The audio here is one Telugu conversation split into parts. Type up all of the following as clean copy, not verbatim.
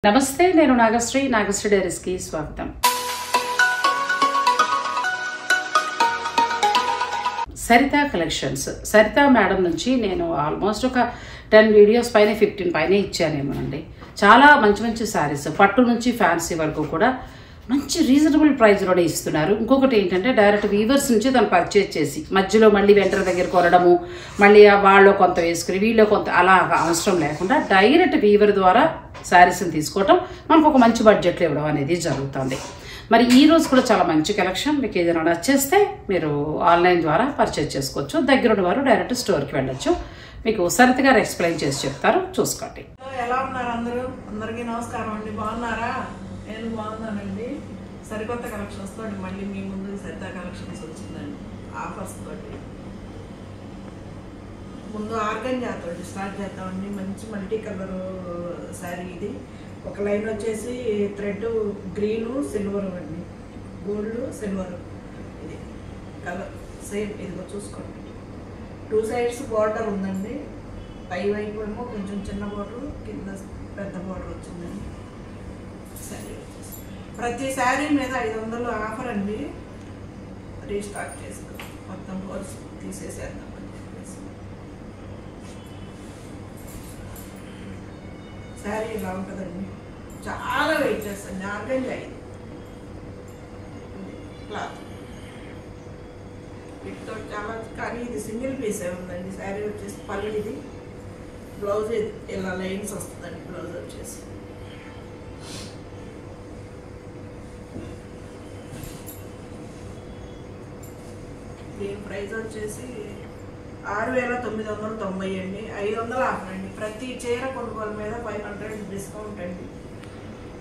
నమస్తే, నేను నాగశ్రీ. నాగశ్రీ డైరీస్కి స్వాగతం. సరిత కలెక్షన్స్. సరిత మేడం నుంచి నేను ఆల్మోస్ట్ ఒక 10 వీడియోస్ పైన 15 పైన ఇచ్చానేమోనండి. చాలా మంచి మంచి శారీస్, పట్టు నుంచి ఫ్యాన్సీ వరకు కూడా మంచి రీజనబుల్ ప్రైస్లోనే ఇస్తున్నారు. ఇంకొకటి ఏంటంటే డైరెక్ట్ వీవర్స్ నుంచి తను పర్చేజ్ చేసి మధ్యలో మళ్ళీ వెంటనే దగ్గర కొనడము, మళ్ళీ వాళ్ళు కొంత వేసుకుని వీళ్ళు కొంత అలా అవసరం లేకుండా డైరెక్ట్ వీవర్ ద్వారా శారీస్ని తీసుకోవటం, మనకు ఒక మంచి బడ్జెట్లో ఇవ్వడం అనేది జరుగుతుంది. మరి ఈ రోజు కూడా చాలా మంచి కలెక్షన్. మీకు ఏదైనా నచ్చేస్తే మీరు ఆన్లైన్ ద్వారా పర్చేజ్ చేసుకోవచ్చు. దగ్గరున్న వారు డైరెక్ట్ స్టోర్కి వెళ్ళొచ్చు. మీకు సరిత గారు ఎక్స్ప్లెయిన్ చేసి చెప్తారు, చూసుకోండి. ఎలా ఉన్నారు అందరూ? అందరికీ నమస్కారం అండి. బాగున్నారా? నేను బాగున్నానండి. సరికొత్త కలెక్షన్స్ తోటి మళ్ళీ మీ ముందు సరిత కలెక్షన్స్ వచ్చిందండి. ఆఫర్స్ తోటి ముందు ఆర్గంజా తోటి స్టార్ట్ చేద్దామండి. మంచి మల్టీ కలర్ శారీ ఇది. ఒక లైన్ వచ్చేసి థ్రెడ్ గ్రీను సిల్వర్ అండి, గోల్డ్ సిల్వర్. ఇది కలర్ సేమ్. ఇదిగో చూసుకోండి, 2 సైడ్స్ బార్డర్ ఉందండి. పై వైపు ఏమో కొంచెం చిన్న బార్డర్, కింద పెద్ద బార్డర్ వచ్చిందండి. శారీ వచ్చేసి ప్రతి శారీ మీద 500 ఆఫర్ అండి. రీస్టాక్ చేసుకో, మొత్తం హోల్స్ తీసేసేద్దామని చెప్పేసి. శారీ ఇలా ఉంటుందండి, చాలా వెయిట్ చేస్తుంది. ఆర్గంజా ఇది క్లాత్ వీటితో చాలా. కానీ ఇది సింగిల్ పీసే ఉందండి. శారీ వచ్చేసి పళ్ళు, ఇది బ్లౌజ్ ఇలా లైన్స్ వస్తుందండి. బ్లౌజ్ వచ్చేసి దీని ప్రైస్ వచ్చేసి 6,990 అండి. 500 ఆఫర్ అండి. ప్రతి చీర కొనుగోలు మీద 500 డిస్కౌంట్ అండి.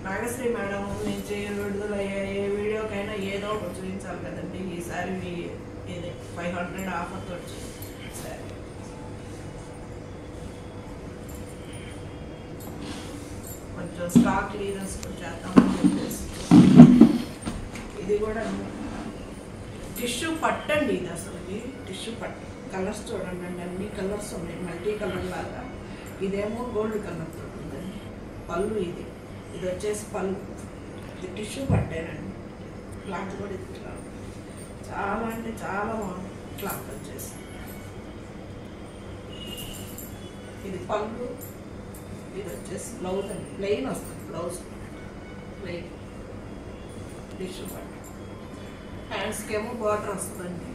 నాగశ్రీ మేడం నుంచి విడుదల ఏ వీడియోకైనా ఏదో ఒకటి చూపించాలి కదండి. ఈసారి ఇది 500 ఆఫర్తో వచ్చింది సారీ. కొంచెం స్టాక్ క్లియరెన్స్ చేద్దామని చెప్పేసి. ఇది కూడా టిష్యూ పట్టు అండి. ఇది అసలు టిష్యూ పట్టు. కలర్స్ చూడండి అండి, అన్ని కలర్స్ ఉన్నాయి, మల్టీ కలర్ లాగా. ఇదేమో గోల్డ్ కలర్తో ఉందండి. పళ్ళు ఇది వచ్చేసి పళ్ళు. ఇది టిష్యూ పట్టేనండి. క్లాత్ కూడా ఇది ఇట్లా చాలా అంటే చాలా బాగుంది క్లాత్ వచ్చేసి. ఇది పళ్ళు, ఇది వచ్చేసి బ్లౌజ్ అండి. ప్లెయిన్ వస్తుంది బ్లౌజ్, ప్లెయిన్ టిష్యూ పట్టు. హ్యాండ్స్కి ఏమో బార్డర్ వస్తుందండి.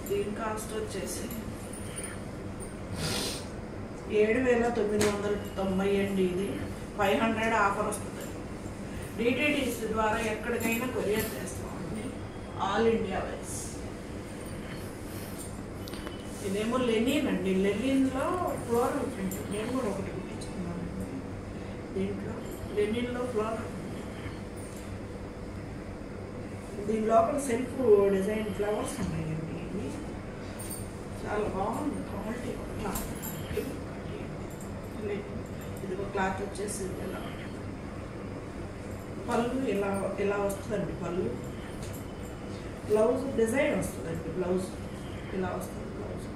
దీని కాస్ట్ వచ్చేసి 7,990 అండి. ఇది 500 ఆఫర్ వస్తుందండి. డిటిడిసి ద్వారా ఎక్కడికైనా కొరియర్ చేస్తామండి, ఆల్ ఇండియా వైస్. ఇదేమో లెనిన్ అండి. లెనిన్లో ఫ్లోరల్ ప్రింట్. నేను కూడా ఒకటి చూపించుకున్నానండి. దీంట్లో లెనిన్లో ఫ్లోరల్, దీని లోపల సెల్ఫ్ డిజైన్ ఫ్లవర్స్ ఉన్నాయండి. ఇవి చాలా బాగుంది క్వాలిటీ. క్లాత్ ఇది ఒక క్లాత్ వచ్చేసి ఇలా. పళ్ళు ఇలా వస్తుందండి. పళ్ళు బ్లౌజ్ డిజైన్ వస్తుందండి. బ్లౌజ్ ఇలా వస్తుంది. బ్లౌజ్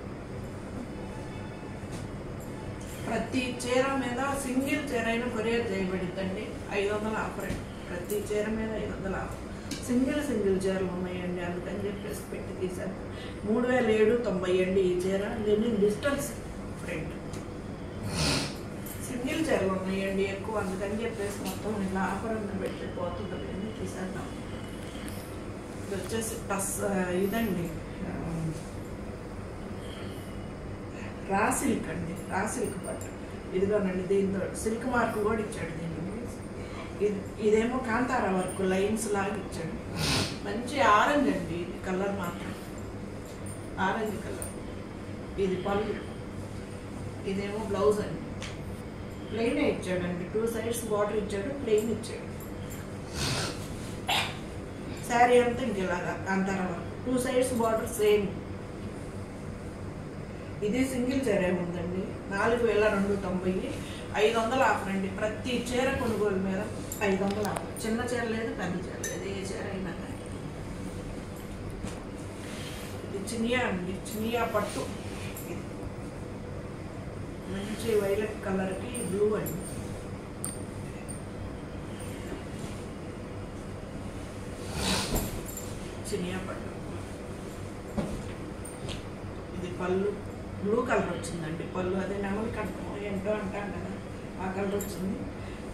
ప్రతి చీర మీద సింగిల్ చీర అయినా కొరియర్ చేయబడిద్దండి. 500 ఆఫర్ అండి. ప్రతి చీర మీద 500 ఆఫర్. సింగిల్ చీరలు ఉన్నాయండి, అందుకని చెప్పేసి పెట్టి తీశాను. 3,790 అండి ఈ చీర. Lenin digitals print. సింగిల్ చీరలు ఉన్నాయండి ఎక్కువ, అందుకని చెప్పేసి మొత్తం ఇలా ఆఫర్ అన్న పెట్టి పోతుందని తీసేద్దాం. ఇది వచ్చేసి ఇదండి రా సిల్క్ అండి. రా సిల్క్ పట్టు. ఇదిగోనండి, దీంతో సిల్క్ మార్క్ కూడా ఇచ్చాడు దీనికి. ఇదేమో కాంతారా వర్క్ లైన్స్ లాగా ఇచ్చాడు. మంచి ఆరెంజ్ అండి. ఇది కలర్ మాత్రం ఆరెంజ్ కలర్. ఇది పళ్ళు, ఇదేమో బ్లౌజ్ అండి. ప్లెయిన్ ఇచ్చాడండి. 2 సైడ్స్ బార్డర్ ఇచ్చాడు, ప్లెయిన్ ఇచ్చాడు. శారీ అంతా ఇంకెలాగా కాంతారా వర్క్. 2 sides border same. ఇది సింగిల్ చీర ఏముందండి. 4,290. 500 ఆఫర్ అండి. ప్రతి చీర కొనుగోలు మీద 500 ఆఫర్. చిన్న చీర లేదు, పెద్ద చీర లేదు, ఏ చీర అయినా కానీ. ఇది చినియా అండి. చినియా పట్టు. మంచి వైలెట్ కలర్కి బ్లూ అండి. చినియా పట్టు. ఇది పళ్ళు బ్లూ కలర్ వచ్చిందండి. పళ్ళు అదే నెమలి కంఠం ఏంటో అంటాం కదా, ఆ కలర్ వచ్చింది.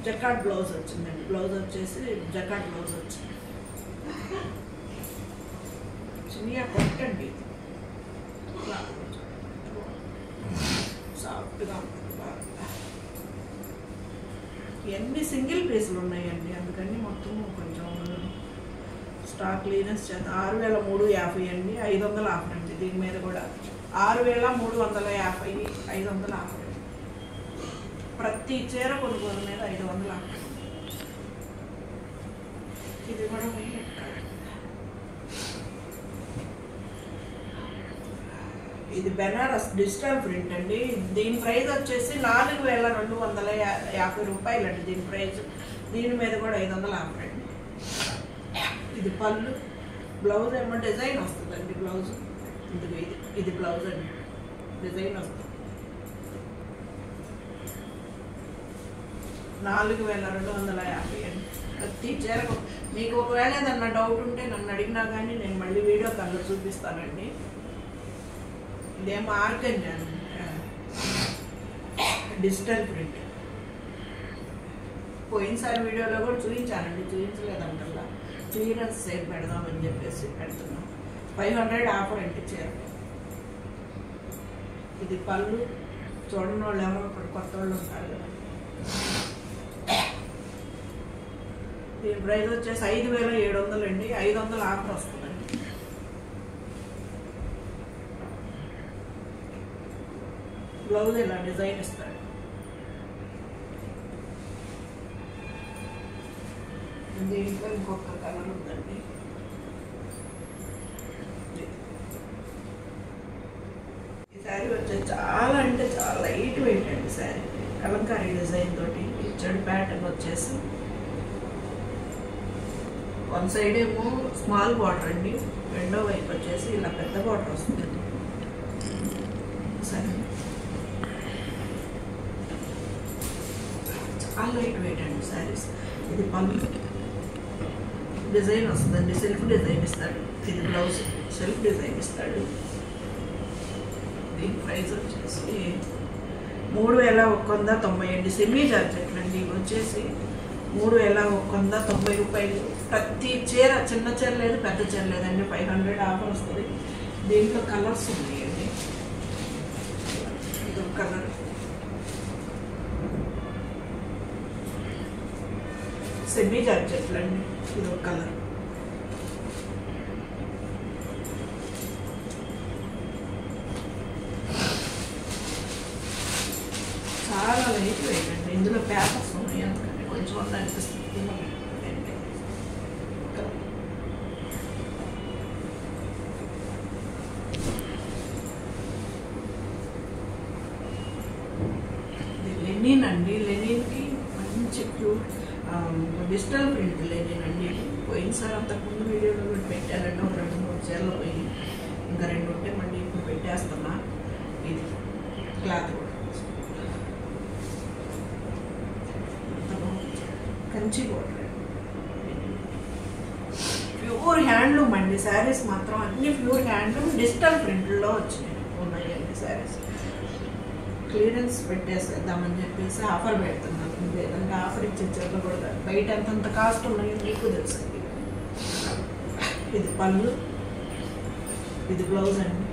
జకాట్ బ్లౌజ్ వచ్చిందండి. బ్లౌజ్ వచ్చేసి జకాట్ బ్లౌజ్ వచ్చింది. చినియా పట్టండి. సాఫ్ట్గా ఉంటుంది బాగా. ఇవన్నీ సింగిల్ పీసులు ఉన్నాయండి, అందుకని మొత్తం కొంచెం స్టాక్ క్లీనెస్ చేద్దాం. 6350 అండి, 500 ఆఫర్ అండి. దీని మీద కూడా 6350, 500 ఆఫర్. ప్రతి చీర కొనుగోలు మీద 500 ఆఫర్. ఇది కూడా ఇది బెనారస్ డిజిటల్ ప్రింట్ అండి. దీని ప్రైస్ వచ్చేసి 4250 రూపాయలు అండి దీని ప్రైస్. దీని మీద కూడా 500 ఆఫర్ అండి. ఇది పళ్ళు, బ్లౌజ్ ఏమో డిజైన్ వస్తుందండి. బ్లౌజ్ ఇది బ్లౌజ్ అండి, డిజైన్ వస్తుంది. 4250 అండి ప్రతి చీరకు. మీకు ఒకవేళ ఏదన్నా డౌట్ ఉంటే నన్ను అడిగినా కానీ నేను మళ్ళీ వీడియో కాల్లో చూపిస్తానండి. ఇదేమో ఆర్గంజా డిజిటల్ ప్రింట్. పోయినసారి వీడియోలో కూడా చూపించానండి, చూపించలేదంటల్లా. క్లియరెన్స్ సేల్ పెడదామని చెప్పేసి పెడుతున్నాం. 500 ఆఫర్ అంటే చీర. ఇది పళ్ళు. చూడని వాళ్ళు ఎవరో ఒకటి కొత్త వాళ్ళు ఉంటారు కదా. దీని ప్రైస్ వచ్చేసి 5700 అండి, 500 ఆఫర్ వస్తుందండి. బ్లౌజ్ ఇలా డిజైన్ ఇస్తాడు. దీంట్లో ఇంకొక కలర్ ఉందండి. ఈ శారీ వచ్చేసి చాలా అంటే చాలా లైట్ వెయిట్ అండి శారీ. కలంకారీ డిజైన్ తోటి ఇచ్చాడు. ప్యాటర్న్ వచ్చేసి వన్ సైడ్ ఏమో స్మాల్ బార్డర్ అండి, రెండో వైపు వచ్చేసి ఇలా పెద్ద బార్డర్ వస్తుంది. సరే, చాలా లైట్ వెయిట్ అండి శారీస్. ఇది పళ్ళు డిజైన్ వస్తుందండి, సెల్ఫ్ డిజైన్ ఇస్తాడు. ఇది బ్లౌజ్ సెల్ఫ్ డిజైన్ ఇస్తాడు. దీని ప్రైస్ వచ్చేసి 3190 అండి. సెమీ జార్జెట్ అండి. ఇవి వచ్చేసి 3190 రూపాయలు. ప్రతి చీర, చిన్న చీర లేదు పెద్ద చీర లేదండి. 500 ఆఫర్ వస్తుంది. దీంట్లో కలర్స్ ఉన్నాయండి. ఇది ఒక కలర్, సెమీ జార్జెట్లు అండి. ఇది ఒక కలర్. చాలా లైట్ వెయిట్ అండి. ఇందులో పేపర్స్ ఉన్నాయి, అందుకని కొంచెం అనిపిస్తుంది. లెనిన్ అండి. లెనిన్కి మంచి ప్యూర్ డిజిటల్ ప్రింట్ లెనిన్ అండి. పోయినసారి అంతకుముందు వీడియోలో కూడా పెట్టానండి. ఒక 2-3 చీరలు పోయి, ఇంకా 2 ఉంటే మళ్ళీ ఇప్పుడు పెట్టేస్తున్నా. ఇది క్లాత్ కూడా కంచి బోర్డర్, ప్యూర్ హ్యాండ్లూమ్ అండి. శారీస్ మాత్రం అన్ని ప్యూర్ హ్యాండ్లూమ్ డిజిటల్ ప్రింట్లో ఉన్నాయండి శారీస్. క్లియరెన్స్ పెట్టేసేద్దామని చెప్పేసి ఆఫర్ పెడుతున్నాను. లేదంటే ఆఫర్ ఇచ్చే చీరలు కూడా బయట ఎంతంత కాస్ట్ ఉన్నాయో మీకు తెలుసండి. ఇది పళ్ళు, ఇది బ్లౌజ్ అండి.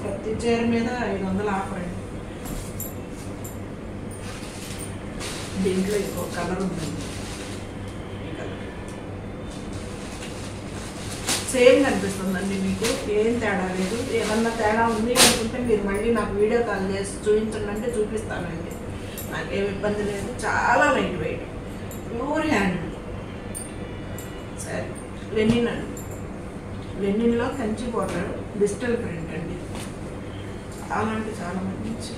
ప్రతి చీర మీద 500 ఆఫర్ అండి. దీంట్లో ఇంకో కలర్ ఉందండి. ఈ కలర్ సేమ్ కనిపిస్తుందండి మీకు, ఏం తేడా లేదు. ఏమన్నా తేడా ఉంది అనుకుంటే మీరు మళ్ళీ నాకు వీడియో కాల్ చేసి చూపించండి అంటే చూపిస్తానండి. నాకేం ఇబ్బంది లేదు. చాలా లైట్ వెయిట్, ప్యూర్ హ్యాండ్. సరే, లెనిన్ అండి. లెనిన్లో కంచి బోర్డర్ డిజిటల్ ప్రింట్ అండి. చాలా అంటే చాలా మంచి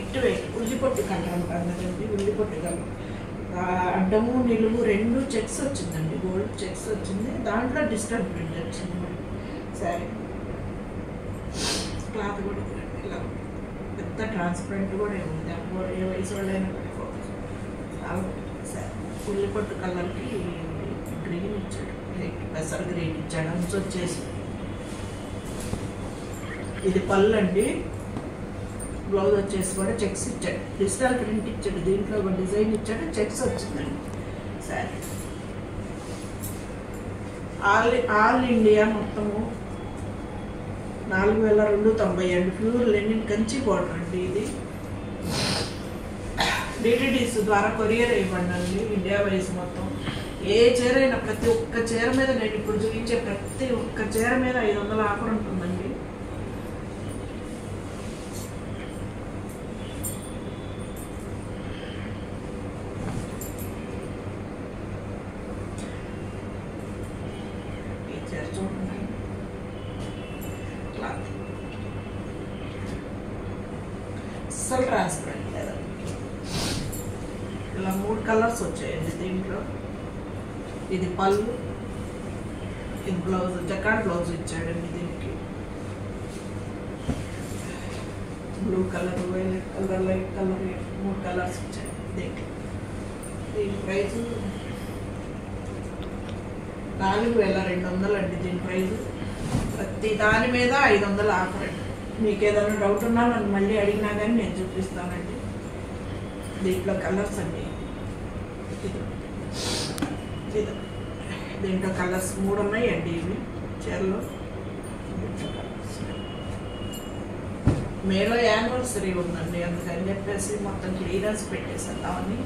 ఇటు ఉల్లిపొట్టు కలర్ అంటారు కదండి. ఉల్లిపొట్టు కలర్ అడ్డము నిలువు 2 చెక్స్ వచ్చిందండి. గోల్డ్ చెక్స్ వచ్చింది. దాంట్లో డిజిటల్ ప్రింట్ వచ్చింది. సరే, క్లాత్ కూడా ఇలా పెద్ద అంతా ట్రాన్స్పరెంట్ కూడా ఏముంది, అప్పుడు ఏ వయసు వాళ్ళైనా పెట్టుకోవచ్చు. చాలా సార్ పుల్లి పట్టు కలర్కి గ్రీన్ ఇచ్చాడు, పెసర్ గ్రీన్ ఇచ్చాడు. అంచు వచ్చేసి ఇది పళ్ళు అండి. బ్లౌజ్ వచ్చేసి కూడా చెక్స్ ఇచ్చాడు, డిజిటల్ ప్రింట్ ఇచ్చాడు, దీంట్లో ఒక డిజైన్ ఇచ్చాడు, చెక్స్ వచ్చిందండి సారీ. ఆల్ ఇండియా మొత్తము 4290 అండి. ప్యూర్ లెనిన్ కంచి బార్డర్ అండి. ఇది డిటిడిస్ ద్వారా కొరియర్ ఇవ్వండి ఇండియా వైజ్ మొత్తం. ఏ చీర అయినా ప్రతి ఒక్క చీర మీద నేను ఇప్పుడు చూపించే ప్రతి ఒక్క చీర మీద 500 ఆఫర్ ఉంటుందండి. చూడండి క్లాత్ అస్సలు ట్రాన్స్పరెంట్ లేదా. ఇలా 3 కలర్స్ వచ్చాయండి దీంట్లో. ఇది పళ్ళు, ఇది బ్లౌజ్, జకాట్ బ్లౌజ్ ఇచ్చాడండి దీనికి. Blue colour, violet colour, light colour, 3 colours ఇచ్చాయి దీంట్లో. దీని ప్రైస్ 4200 అండి. దీని ప్రైస్ ప్రతి దాని మీద 500 ఆఫర్ అండి. మీకు ఏదైనా డౌట్ ఉన్నా నన్ను మళ్ళీ అడిగినా కానీ నేను చూపిస్తానండి. దీంట్లో కలర్స్ అండి. దీంట్లో కలర్స్ 3 ఉన్నాయండి. ఇవి చీరలో మేలో యానివర్సరీ ఉందండి, అందుకని చెప్పేసి మొత్తం క్లియరెన్స్ పెట్టేసేద్దామని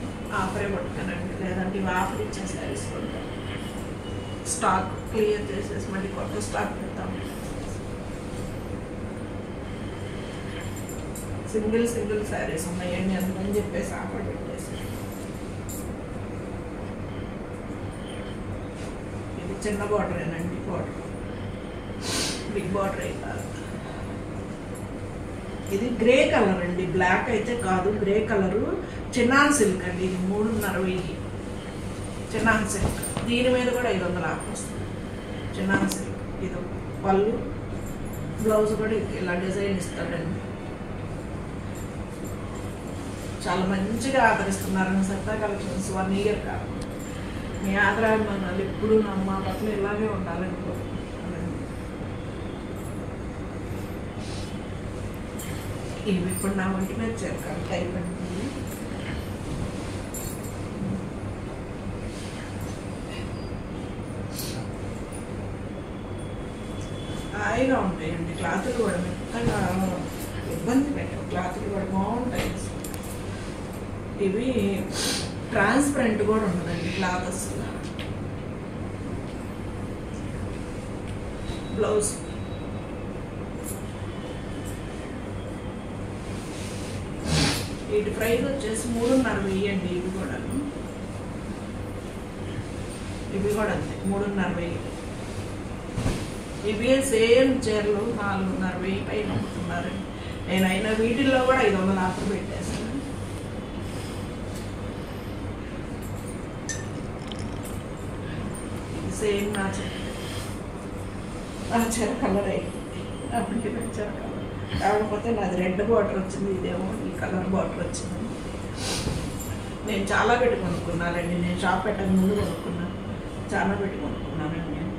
ఆఫరే పట్టుతానండి. లేదంటే ఇవి ఆఫర్ ఇచ్చే శారీస్ ఉంటాయి. స్టాక్ క్లియర్ చేసేసి మళ్ళీ కొత్త స్టాక్ పెడతాము. సింగిల్ శారీస్ ఉన్నాయండి, అందుకని చెప్పేసి ఆఫర్ పెట్టేసి. ఇది చిన్న బార్డరేనండి, బార్డర్ బిగ్ బార్డర్ అయితే. ఇది గ్రే కలర్ అండి, బ్లాక్ అయితే కాదు, గ్రే కలరు. చిన్నాన్ సిల్క్ అండి. ఇది 390 చిన్నాన్ సిల్క్. దీని మీద కూడా 500 ఆఫర్ వస్తుంది. Chinon silk. ఇది పళ్ళు, బ్లౌజ్ కూడా ఇలా డిజైన్ ఇస్తాడండి. చాలా మంచిగా ఆదరిస్తున్నారని సరితా కలెక్షన్స్ 1 ఇయర్ కాదు. మీ ఆదరాభిమానాలు ఎప్పుడు మా బట్టలు ఇలాగే ఉండాలనుకోండి. ఇవి ఇప్పుడు నా ఒంటి మీద చేరకాలి టైప్ అండి. హాయిగా ఉంటాయండి క్లాతులు కూడా, మెత్తగా ఇబ్బంది పెట్టవు, క్లాతులు కూడా బాగుంటాయి. ఇవి ట్రాన్స్పరెంట్ కూడా ఉండదండి క్లాత్ అసలు. బ్లౌజ్ వీటి ప్రైస్ వచ్చేసి 390 అండి. ఇవి కూడా అంతే 390. ఇవి సేమ్ చీరలు 490 పైన అమ్ముతున్నారండి. నేనైనా వీటిల్లో కూడా 500 ఆఫర్ పెట్టేస్తాను. ఇది సేమ్ నా చీర కలర్ అయిపోయింది. అప్పటికి చీర కలర్ కాకపోతే నాది రెడ్ బార్డర్ వచ్చింది, ఇదేమో ఈ కలర్ బార్డర్ వచ్చింది. నేను చాలా పెట్టి కొనుక్కున్నానండి. నేను షాప్ పెట్టక ముందు కొనుక్కున్నాను, చాలా పెట్టి కొనుక్కున్నానండి. నేను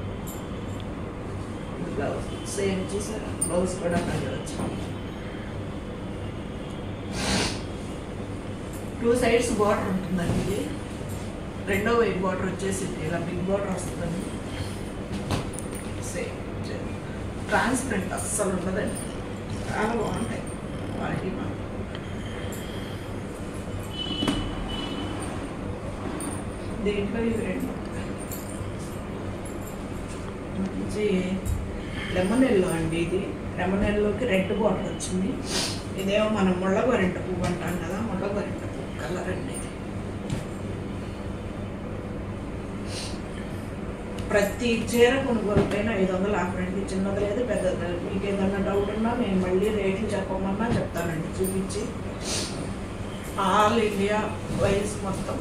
బ్లౌజ్ సేమ్ చూసారా, బ్లౌజ్ కూడా అలాగే వచ్చింది. 2 సైడ్స్ బార్డర్ ఉంటుందండి. ఇది రెండో వైపు బార్డర్ వచ్చేసి ఇలా బిగ్ బార్డర్ వస్తుందండి. సేమ్ ట్రాన్స్పరెంట్ అస్సలు ఉండదండి, చాలా బాగుంటాయి క్వాలిటీ. దీంట్లో ఇవి 2 మంచి లెమన్ ఎల్లో అండి. ఇది లెమన్ ఎల్లోకి రెడ్ బార్డర్ వచ్చింది. ఇదేమో మనం ముళ్ళగోరింట పువ్వు అంటాం కదా, ముళ్ళగోరింట పువ్వు కలర్ అండి. ఇది ప్రతి చీర కొనుగోలు పైన 500 ఆఫర్ అండి. చిన్నది లేదు పెద్దది లేదు. మీకు ఏదన్నా డౌట్ ఉన్నా నేను మళ్ళీ రేట్లు చెప్పమన్నా చెప్తానండి చూపించి. ఆల్ ఇండియా వైజ్ మొత్తం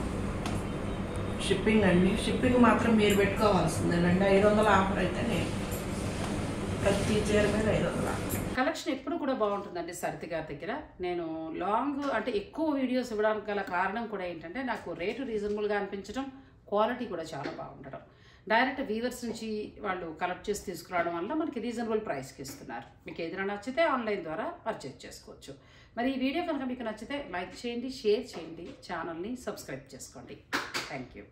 షిప్పింగ్ అండి. షిప్పింగ్ మాత్రం మీరు పెట్టుకోవాల్సిందేనండి. 500 ఆఫర్ అయితే నేను ప్రతి చీర మీద 500. కలెక్షన్ ఎప్పుడు కూడా బాగుంటుందండి సరిత గారి దగ్గర. నేను లాంగ్ అంటే ఎక్కువ వీడియోస్ ఇవ్వడానికి గల కారణం కూడా ఏంటంటే నాకు రేటు రీజనబుల్గా అనిపించడం, క్వాలిటీ కూడా చాలా బాగుండడం. డైరెక్ట్ వీవర్స్ నుంచి వాళ్ళు కలెక్ట్ చేసి తీసుకురావడం వల్ల మనకి రీజనబుల్ ప్రైస్కి ఇస్తున్నారు. మీకు ఏదైనా నచ్చితే ఆన్లైన్ ద్వారా పర్చేజ్ చేసుకోవచ్చు. మరి ఈ వీడియో కనుక మీకు నచ్చితే లైక్ చేయండి, షేర్ చేయండి, ఛానల్ని సబ్స్క్రైబ్ చేసుకోండి. Thank you.